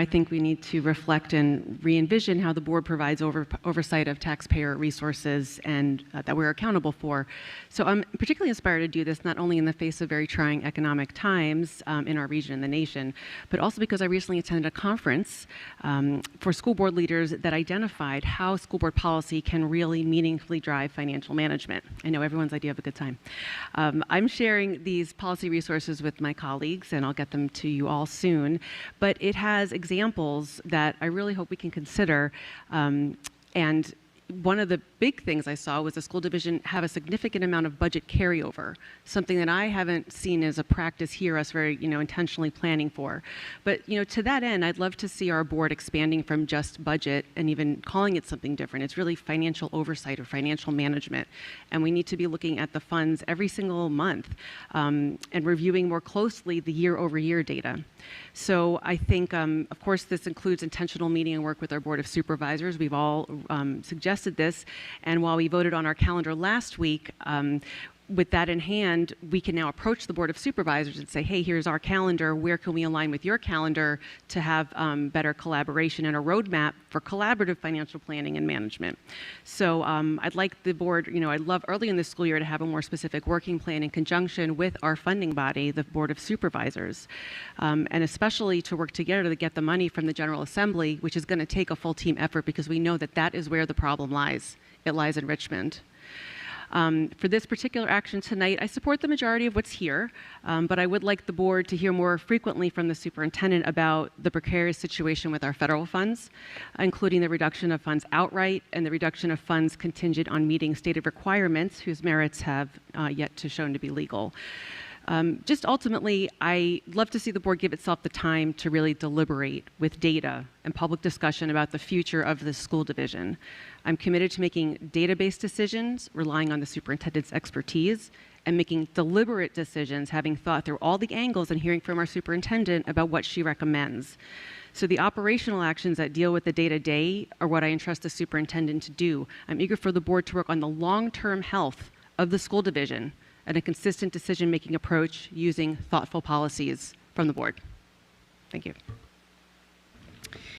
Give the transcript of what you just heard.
I think we need to reflect and re-envision how the board provides oversight of taxpayer resources and that we're accountable for. So I'm particularly inspired to do this not only in the face of very trying economic times in our region and the nation, but also because I recently attended a conference for school board leaders that identified how school board policy can really meaningfully drive financial management. I know everyone's idea of a good time. I'm sharing these policy resources with my colleagues, and I'll get them to you all soon, but it has examples that I really hope we can consider. And one of the big things I saw was the school division have a significant amount of budget carryover, something that I haven't seen as a practice here, us very, intentionally planning for. But, to that end, I'd love to see our board expanding from just budget and even calling it something different. It's really financial oversight or financial management. And we need to be looking at the funds every single month and reviewing more closely the year-over-year data. So I think, of course, this includes intentional meeting and work with our Board of Supervisors. We've all suggested this, and while we voted on our calendar last week, with that in hand, we can now approach the Board of Supervisors and say, hey, here's our calendar. Where can we align with your calendar to have better collaboration and a roadmap for collaborative financial planning and management? So I'd like the board, I'd love early in the school year to have a more specific working plan in conjunction with our funding body, the Board of Supervisors, and especially to work together to get the money from the General Assembly, which is going to take a full team effort because we know that that is where the problem lies. It lies in Richmond. For this particular action tonight, I support the majority of what's here, but I would like the board to hear more frequently from the superintendent about the precarious situation with our federal funds, including the reduction of funds outright and the reduction of funds contingent on meeting stated requirements whose merits have yet to shown to be legal. Just ultimately, I love to see the board give itself the time to really deliberate with data and public discussion about the future of the school division. I'm committed to making data-based decisions, relying on the superintendent's expertise, and making deliberate decisions, having thought through all the angles and hearing from our superintendent about what she recommends. So the operational actions that deal with the day-to-day are what I entrust the superintendent to do. I'm eager for the board to work on the long-term health of the school division and a consistent decision-making approach using thoughtful policies from the board. Thank you.